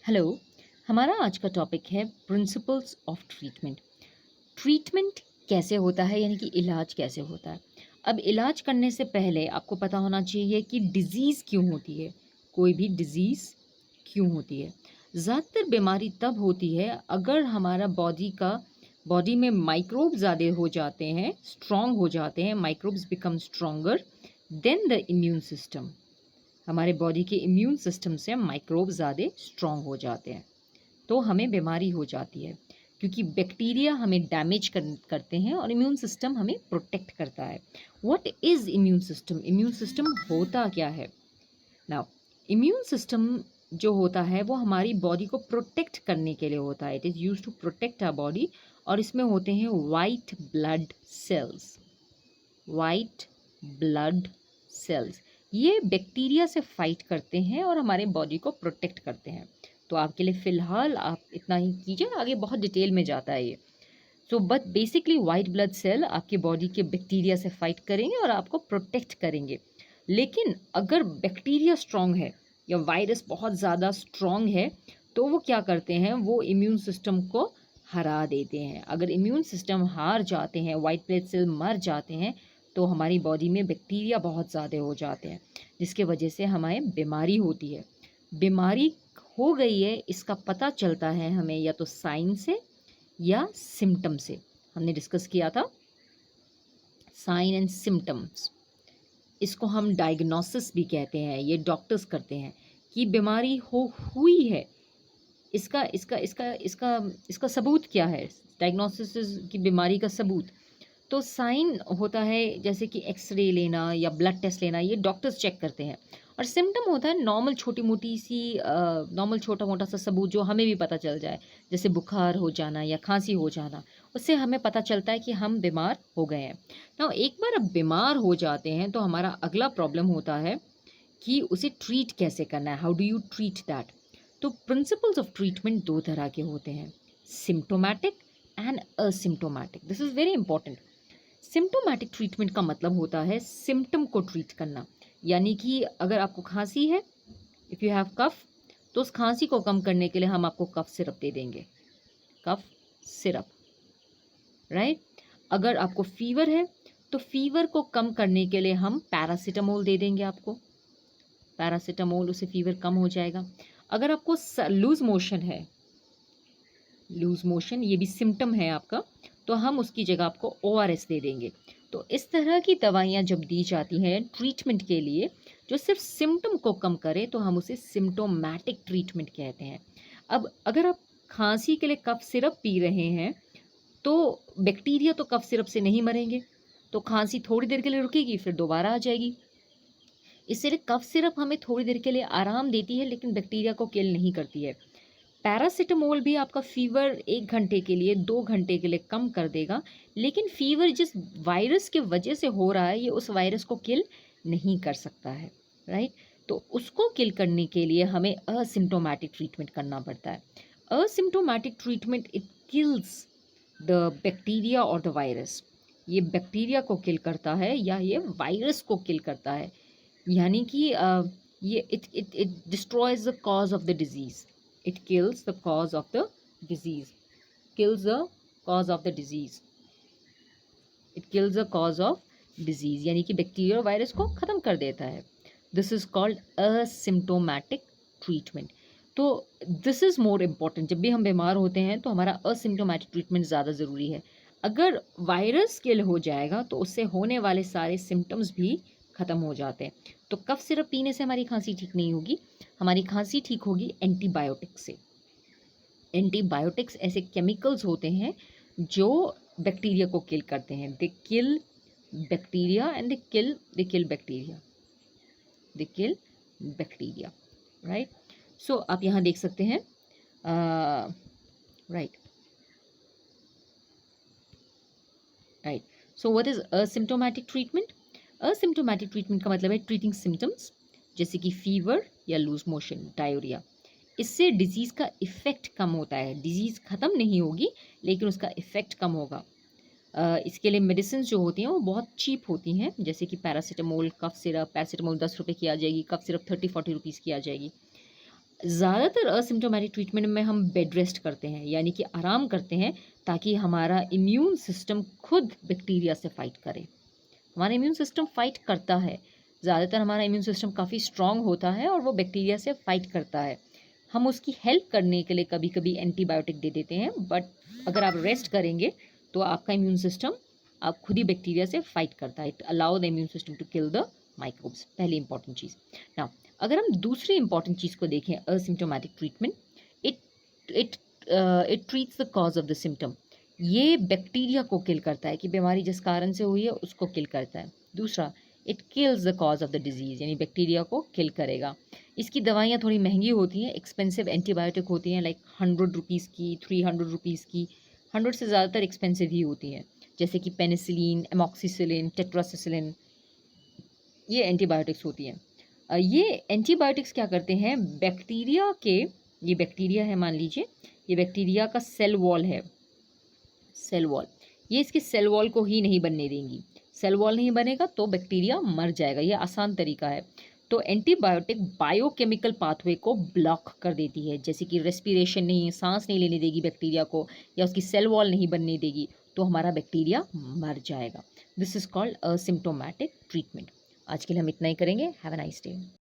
Hello. हमारा आज का टॉपिक है प्रिंसिपल्स ऑफ ट्रीटमेंट। ट्रीटमेंट कैसे होता है, यानी कि इलाज कैसे होता है। अब इलाज करने से पहले आपको पता होना चाहिए कि डिज़ीज़ क्यों होती है। कोई भी डिज़ीज़ क्यों होती है। ज़्यादातर बीमारी तब होती है अगर हमारा बॉडी में माइक्रोब ज़्यादा हो जाते हैं, स्ट्रॉन्ग हो जाते हैं, microbes become stronger than the immune system. हमारे बॉडी के इम्यून सिस्टम से माइक्रोब ज़्यादा स्ट्रॉन्ग हो जाते हैं तो हमें बीमारी हो जाती है, क्योंकि बैक्टीरिया हमें करते हैं और इम्यून सिस्टम हमें प्रोटेक्ट करता है। What is immune system? Immune system होता क्या है? नाउ, इम्यून सिस्टम जो होता है वो हमारी बॉडी को प्रोटेक्ट करने के लिए होता है। It is use to protect our body. और इसमें होते हैं white blood cells. White blood cells ये बैक्टीरिया से फाइट करते हैं और हमारे बॉडी को प्रोटेक्ट करते हैं। तो आपके लिए फ़िलहाल आप इतना ही कीजिए, आगे बहुत डिटेल में जाता है ये। So but basically white blood cell आपके बॉडी के बैक्टीरिया से फाइट करेंगे और आपको प्रोटेक्ट करेंगे। लेकिन अगर बैक्टीरिया स्ट्रांग है या वायरस बहुत ज़्यादा स्ट्रांग है तो वो क्या करते हैं, वो इम्यून सिस्टम को हरा देते हैं। अगर इम्यून सिस्टम हार जाते हैं, वाइट ब्लड सेल मर जाते हैं, तो हमारी बॉडी में बैक्टीरिया बहुत ज़्यादा हो जाते हैं, जिसके वजह से हमें बीमारी होती है। बीमारी हो गई है इसका पता चलता है हमें या तो साइन से या सिम्टम से। हमने डिस्कस किया था साइन एंड सिम्टम्स। इसको हम डायग्नोसिस भी कहते हैं, ये डॉक्टर्स करते हैं कि बीमारी हो हुई है। इसका इसका इसका इसका इसका सबूत क्या है? डायग्नोसिस की बीमारी का सबूत। तो साइन होता है जैसे कि एक्सरे लेना या ब्लड टेस्ट लेना, ये डॉक्टर्स चेक करते हैं। और सिम्टम होता है नॉर्मल छोटी मोटी सी नॉर्मल छोटा मोटा सा सबूत जो हमें भी पता चल जाए, जैसे बुखार हो जाना या खांसी हो जाना। उससे हमें पता चलता है कि हम बीमार हो गए हैं ना। एक बार अब बीमार हो जाते हैं तो हमारा अगला प्रॉब्लम होता है कि उसे ट्रीट कैसे करना है। How do you treat that? तो प्रिंसिपल्स ऑफ ट्रीटमेंट दो तरह के होते हैं, symptomatic and asymptomatic. This is very important. Symptomatic treatment का मतलब होता है सिम्टम को ट्रीट करना। यानी कि अगर आपको खांसी है, इफ़ यू हैव कफ, तो उस खांसी को कम करने के लिए हम आपको कफ सिरप दे देंगे। Cough syrup, right. अगर आपको फीवर है तो फीवर को कम करने के लिए हम पैरासीटामोल दे देंगे आपको। पैरासीटामोल, उससे फीवर कम हो जाएगा। अगर आपको लूज मोशन है, लूज मोशन ये भी सिम्टम है आपका, तो हम उसकी जगह आपको ओआरएस दे देंगे। तो इस तरह की दवाइयाँ जब दी जाती हैं ट्रीटमेंट के लिए जो सिर्फ सिम्टम को कम करे, तो हम उसे सिम्टोमैटिक ट्रीटमेंट कहते हैं। अब अगर आप खांसी के लिए कफ सिरप पी रहे हैं तो बैक्टीरिया तो कफ सिरप से नहीं मरेंगे, तो खांसी थोड़ी देर के लिए रुकेगी, फिर दोबारा आ जाएगी। इससे कफ सिरप हमें थोड़ी देर के लिए आराम देती है लेकिन बैक्टीरिया को किल नहीं करती है। पैरासिटामोल भी आपका फ़ीवर 1 घंटे के लिए, 2 घंटे के लिए कम कर देगा, लेकिन फ़ीवर जिस वायरस के वजह से हो रहा है, ये उस वायरस को किल नहीं कर सकता है, राइट? तो उसको किल करने के लिए हमें असिम्प्टोमेटिक ट्रीटमेंट करना पड़ता है। Asymptomatic treatment it kills the bacteria और द वायरस। ये बैक्टीरिया को किल करता है या ये वायरस को किल करता है। यानी कि ये it destroys the cause of the disease. It kills the cause of the disease. Kills the cause of the disease. It kills the cause of disease, यानी कि बैक्टीरिया और वायरस को ख़त्म कर देता है। This is called asymptomatic treatment. तो this is more important. जब भी हम बीमार होते हैं तो हमारा असिम्प्टोमेटिक ट्रीटमेंट ज़्यादा ज़रूरी है। अगर वायरस किल हो जाएगा तो उससे होने वाले सारे सिम्टम्स भी ख़त्म हो जाते हैं। तो कफ सिरप पीने से हमारी खांसी ठीक नहीं होगी। हमारी खांसी ठीक होगी एंटीबायोटिक से। एंटीबायोटिक्स ऐसे केमिकल्स होते हैं जो बैक्टीरिया को किल करते हैं। They kill bacteria and they kill bacteria, they kill bacteria, right. So आप यहाँ देख सकते हैं, right right. So what is asymptomatic treatment? Asymptomatic treatment का मतलब है ट्रीटिंग सिम्टम्स जैसे कि फीवर या लूज मोशन, डायरिया। इससे डिजीज़ का इफ़ेक्ट कम होता है। डिजीज़ ख़त्म नहीं होगी लेकिन उसका इफ़ेक्ट कम होगा। इसके लिए मेडिसिन जो होती हैं वो बहुत चीप होती हैं, जैसे कि पैरासीटामोल, कफ सिरप। पैरासीटामोल 10 रुपए की आ जाएगी, कफ सिरप 30-40 रुपीज़ की आ जाएगी। ज़्यादातर असिम्प्टोमेटिक ट्रीटमेंट में हम बेड रेस्ट करते हैं, यानी कि आराम करते हैं ताकि हमारा इम्यून सिस्टम खुद बैक्टीरिया से फाइट करे। हमारा इम्यून सिस्टम फाइट करता है। ज़्यादातर हमारा इम्यून सिस्टम काफ़ी स्ट्रॉन्ग होता है और वो बैक्टीरिया से फाइट करता है। हम उसकी हेल्प करने के लिए कभी-कभी एंटीबायोटिक दे देते हैं, बट अगर आप रेस्ट करेंगे तो आपका इम्यून सिस्टम आप खुद ही बैक्टीरिया से फाइट करता है। It allow the immune system to kill the microbes, पहली इंपॉर्टेंट चीज़। नाउ अगर हम दूसरी इंपॉर्टेंट चीज़ को देखें, asymptomatic treatment, it it it treats the cause of the symptom. ये बैक्टीरिया को किल करता है कि बीमारी जिस कारण से हुई है उसको किल करता है। दूसरा, it kills the cause of the disease, यानी बैक्टीरिया को किल करेगा। इसकी दवाइयाँ थोड़ी महंगी होती हैं, एक्सपेंसिव एंटीबायोटिक होती हैं, लाइक 100 रुपीज़ की, 300 रुपीज़ की, 100 से ज़्यादातर एक्सपेंसिव ही होती हैं, जैसे कि पेनिसिलिन, एमॉक्सिसिलिन, टेट्रासिसिलिन, ये एंटीबायोटिक्स होती हैं। ये एंटीबायोटिक्स क्या करते हैं, बैक्टीरिया के, ये बैक्टीरिया है मान लीजिए, ये बैक्टीरिया का सेल वॉल है, सेल वॉल, ये इसके सेल वॉल को ही नहीं बनने देंगी। सेल वॉल नहीं बनेगा तो बैक्टीरिया मर जाएगा, ये आसान तरीका है। तो एंटीबायोटिक बायोकेमिकल पाथवे को ब्लॉक कर देती है, जैसे कि रेस्पिरेशन नहीं, सांस नहीं लेने देगी बैक्टीरिया को, या उसकी सेल वॉल नहीं बनने देगी, तो हमारा बैक्टीरिया मर जाएगा। This is called asymptomatic treatment. आज के लिए हम इतना ही करेंगे। Have a nice day.